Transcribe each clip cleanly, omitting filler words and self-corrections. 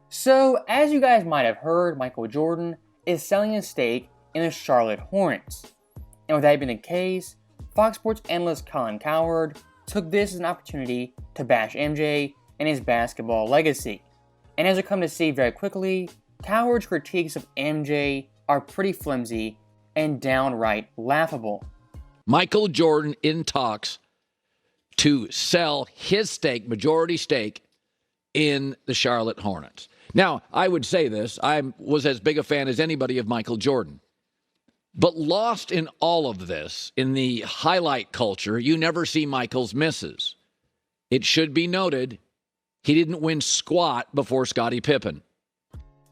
So, as you guys might have heard, Michael Jordan is selling his stake in the Charlotte Hornets. And with that being the case, Fox Sports analyst Colin Cowherd took this as an opportunity to bash MJ and his basketball legacy. And as we come to see very quickly, Cowherd's critiques of MJ are pretty flimsy and downright laughable. Michael Jordan in talks to sell his stake, majority stake, in the Charlotte Hornets. Now, I would say this, I was as big a fan as anybody of Michael Jordan. But lost in all of this, in the highlight culture, you never see Michael's misses. It should be noted, he didn't win squat before Scottie Pippen.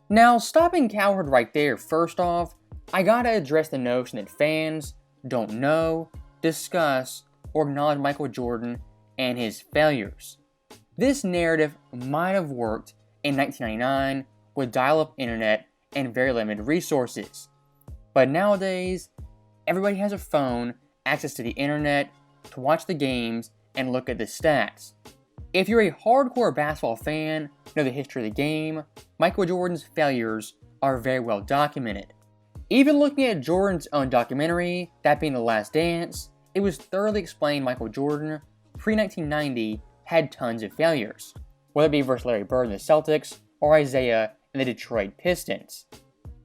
Now, stopping Cowherd right there, first off, I gotta address the notion that fans don't know, discuss, or acknowledge Michael Jordan and his failures. This narrative might have worked in 1999 with dial-up internet and very limited resources. But nowadays, everybody has a phone, access to the internet, to watch the games and look at the stats. If you're a hardcore basketball fan, know the history of the game, Michael Jordan's failures are very well documented. Even looking at Jordan's own documentary, that being The Last Dance, it was thoroughly explained Michael Jordan, pre-1990, had tons of failures, whether it be versus Larry Bird in the Celtics or Isaiah in the Detroit Pistons.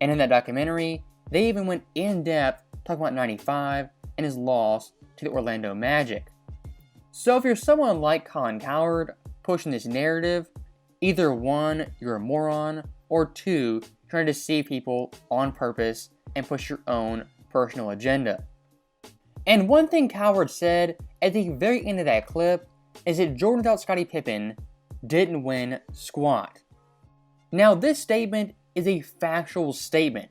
And in that documentary, they even went in depth talking about 95 and his loss to the Orlando Magic. So if you're someone like Colin Cowherd pushing this narrative, either one, you're a moron, or two, trying to deceive people on purpose and push your own personal agenda. And one thing Cowherd said at the very end of that clip is that Jordan without Scottie Pippen didn't win squat. Now this statement is a factual statement,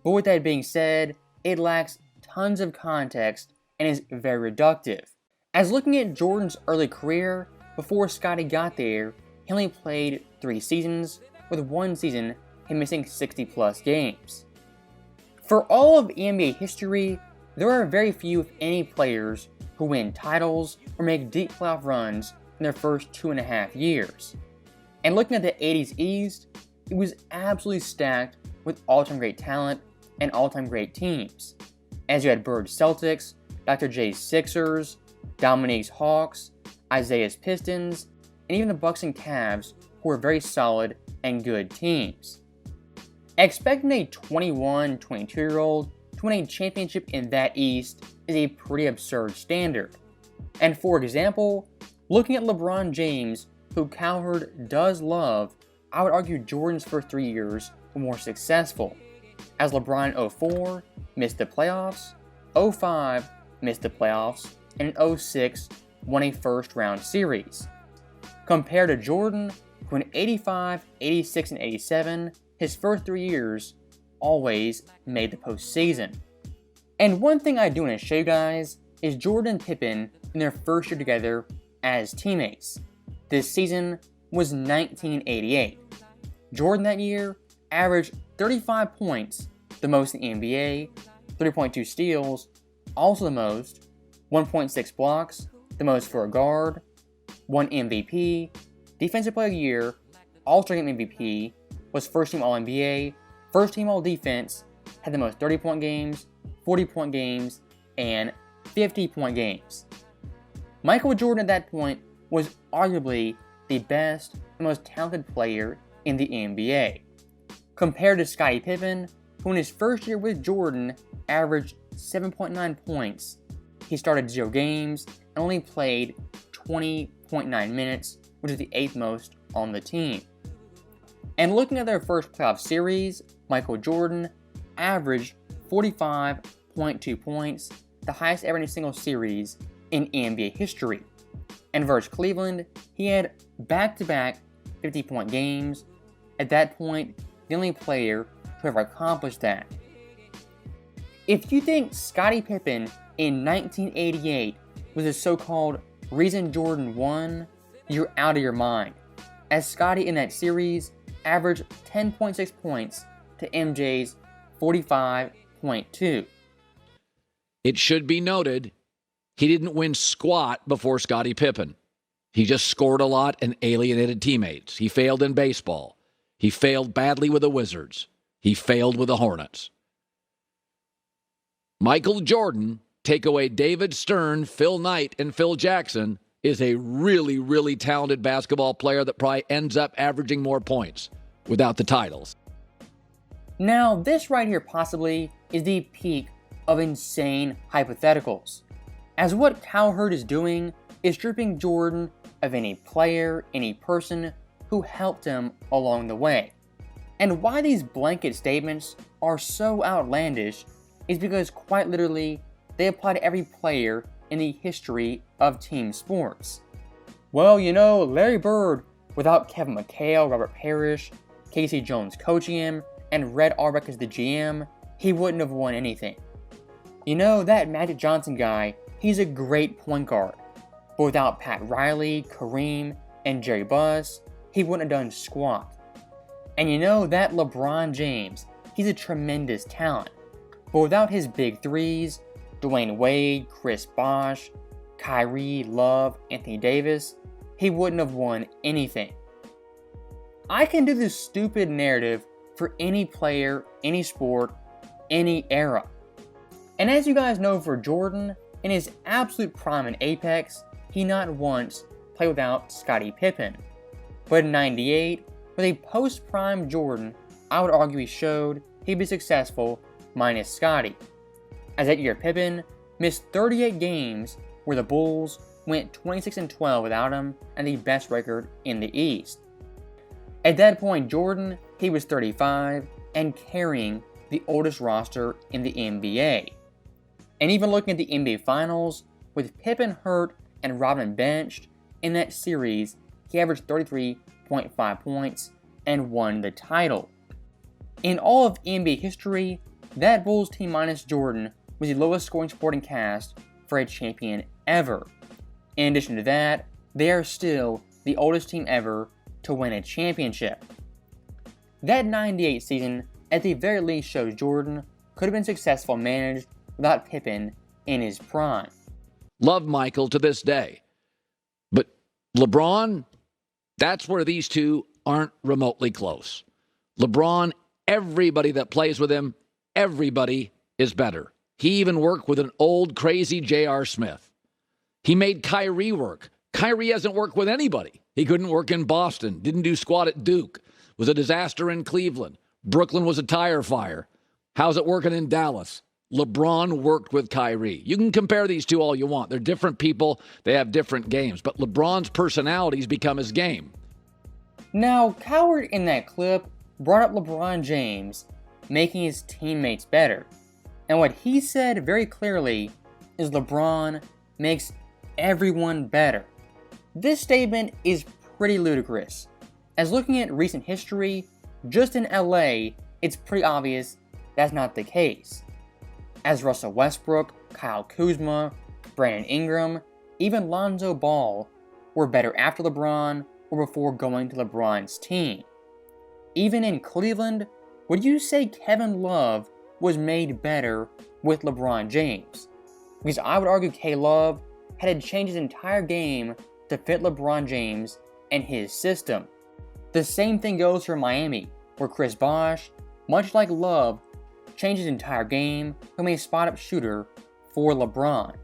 but with that being said, it lacks tons of context and is very reductive. As looking at Jordan's early career, before Scottie got there, he only played 3 seasons, with one season him missing 60 plus games. For all of NBA history, there are very few, if any, players who win titles or make deep playoff runs in their first 2.5 years. And looking at the 80s East, it was absolutely stacked with all-time great talent and all-time great teams, as you had Bird's Celtics, Dr. J's Sixers, Dominique's Hawks, Isaiah's Pistons, and even the Bucks and Cavs, who were very solid and good teams. Expecting a 21, 22-year-old to win a championship in that East is a pretty absurd standard. And for example, looking at LeBron James, who Cowherd does love, I would argue Jordan's first 3 years were more successful, as LeBron in 04 missed the playoffs, 05 missed the playoffs, and in 06 won a first round series. Compared to Jordan, who in 85, 86, and 87, his first 3 years always made the postseason. And one thing I do want to show you guys is Jordan and Pippen in their first year together as teammates. This season was 1988. Jordan that year averaged 35 points, the most in the NBA, 3.2 steals, also the most, 1.6 blocks, the most for a guard, 1 MVP, Defensive Player of the Year, All-Star Game MVP, was first team All-NBA, first team All-Defense, had the most 30-point games, 40-point games, and 50-point games. Michael Jordan at that point was arguably the best and most talented player in the NBA. Compared to Scottie Pippen, who in his first year with Jordan averaged 7.9 points, he started 0 games and only played 20.9 minutes, which is the 8th most on the team. And looking at their first playoff series, Michael Jordan averaged 45.2 points, the highest ever in a single series in NBA history. And versus Cleveland, he had back-to-back 50-point games. At that point, the only player to ever accomplish that. If you think Scottie Pippen in 1988 was the so-called reason Jordan won, you're out of your mind, as Scottie in that series averaged 10.6 points to MJ's 45.2. It should be noted, he didn't win squat before Scottie Pippen. He just scored a lot and alienated teammates. He failed in baseball. He failed badly with the Wizards. He failed with the Hornets. Michael Jordan, take away David Stern, Phil Knight, and Phil Jackson, is a really, really talented basketball player that probably ends up averaging more points without the titles. Now, this right here possibly is the peak of insane hypotheticals, as what Cowherd is doing is stripping Jordan of any player, any person who helped him along the way. And why these blanket statements are so outlandish is because quite literally they apply to every player in the history of team sports. Well, you know, Larry Bird, without Kevin McHale, Robert Parrish, Casey Jones coaching him, and Red Auerbach as the GM, he wouldn't have won anything. You know, that Magic Johnson guy, he's a great point guard. But without Pat Riley, Kareem, and Jerry Buss, he wouldn't have done squat. And you know, that LeBron James, he's a tremendous talent. But without his big threes, Dwayne Wade, Chris Bosh, Kyrie, Love, Anthony Davis, he wouldn't have won anything. I can do this stupid narrative for any player, any sport, any era. And as you guys know, for Jordan, in his absolute prime and apex, he not once played without Scottie Pippen. But in '98, with a post-prime Jordan, I would argue he showed he'd be successful minus Scottie, as that year Pippen missed 38 games where the Bulls went 26-12 without him and the best record in the East. At that point, Jordan, he was 35 and carrying the oldest roster in the NBA. And even looking at the NBA Finals, with Pippen hurt and Rodman benched, in that series, he averaged 33.5 points and won the title. In all of NBA history, that Bulls team minus Jordan was the lowest scoring supporting cast for a champion ever. In addition to that, they are still the oldest team ever to win a championship. That '98 season, at the very least, shows Jordan could have been successful managed without Pippen in his prime. Love Michael to this day. But LeBron, that's where these two aren't remotely close. LeBron, everybody that plays with him, everybody is better. He even worked with an old crazy J.R. Smith. He made Kyrie work. Kyrie hasn't worked with anybody. He couldn't work in Boston, didn't do squat at Duke, was a disaster in Cleveland. Brooklyn was a tire fire. How's it working in Dallas? LeBron worked with Kyrie. You can compare these two all you want. They're different people. They have different games. But LeBron's personalities become his game. Now, Cowherd in that clip brought up LeBron James making his teammates better. And what he said very clearly is LeBron makes everyone better. This statement is pretty ludicrous, as looking at recent history, just in LA, it's pretty obvious that's not the case. As Russell Westbrook, Kyle Kuzma, Brandon Ingram, even Lonzo Ball were better after LeBron or before going to LeBron's team. Even in Cleveland, would you say Kevin Love was made better with LeBron James? Because I would argue K-Love had to change his entire game to fit LeBron James and his system. The same thing goes for Miami, where Chris Bosh, much like Love, changed his entire game to become a spot-up shooter for LeBron.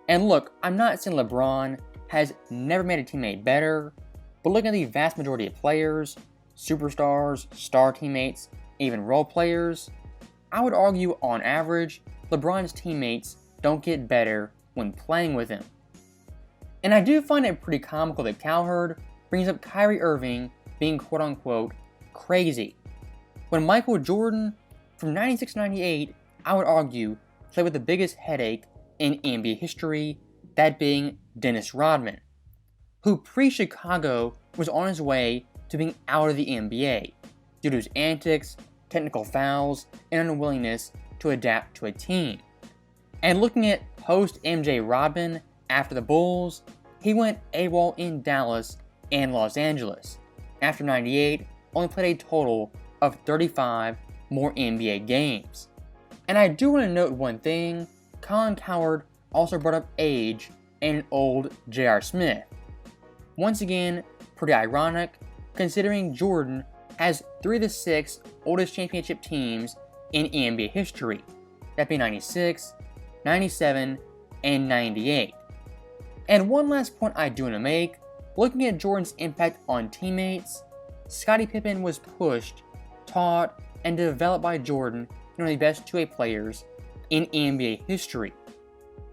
And look, I'm not saying LeBron has never made a teammate better, but looking at the vast majority of players, superstars, star teammates, even role players, I would argue on average, LeBron's teammates don't get better when playing with him. And I do find it pretty comical that Cowherd brings up Kyrie Irving being quote-unquote crazy, when Michael Jordan, from 96-98, I would argue, played with the biggest headache in NBA history, that being Dennis Rodman, who pre-Chicago was on his way to being out of the NBA due to his antics, technical fouls, and unwillingness to adapt to a team. And looking at post-MJ Rodman after the Bulls, he went AWOL in Dallas and Los Angeles. After '98, only played a total of 35 more NBA games. And I do want to note one thing, Colin Cowherd also brought up age and an old J.R. Smith. Once again, pretty ironic, considering Jordan has 3 of the 6 oldest championship teams in NBA history, that being 96, 97, and 98. And one last point I do want to make, looking at Jordan's impact on teammates, Scottie Pippen was pushed, taught, and developed by Jordan, one of the best two-way players in NBA history.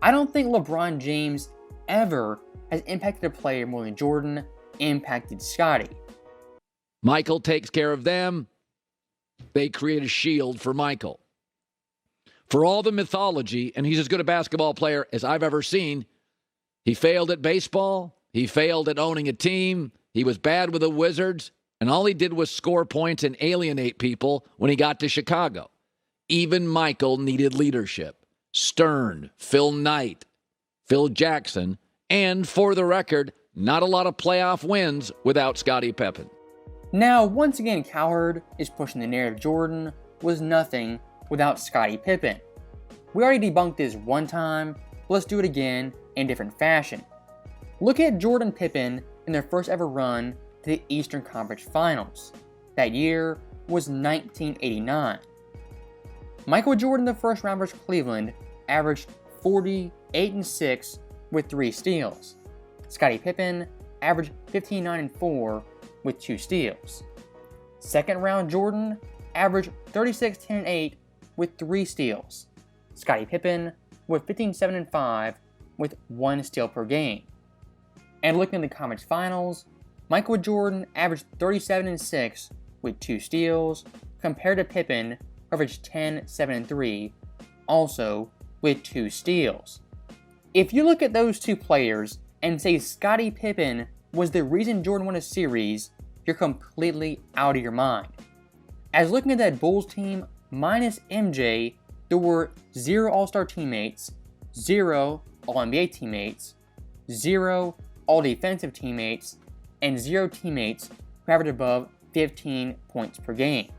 I don't think LeBron James ever has impacted a player more than Jordan impacted Scottie. Michael takes care of them. They create a shield for Michael. For all the mythology, and he's as good a basketball player as I've ever seen, he failed at baseball. He failed at owning a team. He was bad with the Wizards. And all he did was score points and alienate people when he got to Chicago. Even Michael needed leadership. Stern, Phil Knight, Phil Jackson, and for the record, not a lot of playoff wins without Scottie Pippen. Now, once again, Cowherd is pushing the narrative Jordan was nothing without Scottie Pippen. We already debunked this one time, but let's do it again in different fashion. Look at Jordan and Pippen in their first ever run to the Eastern Conference Finals. That year was 1989. Michael Jordan, the first round versus Cleveland, averaged 48-6 with 3 steals. Scottie Pippen averaged 15-9-4 with 2 steals. Second round Jordan averaged 36-10-8 with 3 steals. Scottie Pippen with 15-7-5 with 1 steal per game. And looking at the conference finals, Michael Jordan averaged 37-6 with 2 steals, compared to Pippen, who averaged 10-7-3, also with 2 steals. If you look at those two players and say Scottie Pippen was the reason Jordan won a series, you're completely out of your mind. As looking at that Bulls team minus MJ, there were 0 All-Star teammates, 0 All-NBA teammates, 0 All-Defensive teammates, and 0 teammates who averaged above 15 points per game.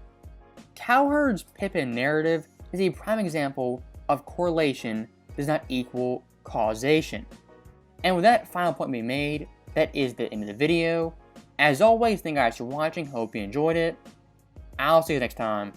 Cowherd's Pippen narrative is a prime example of correlation does not equal causation. And with that final point being made, that is the end of the video. As always, thank you guys for watching, hope you enjoyed it. I'll see you next time.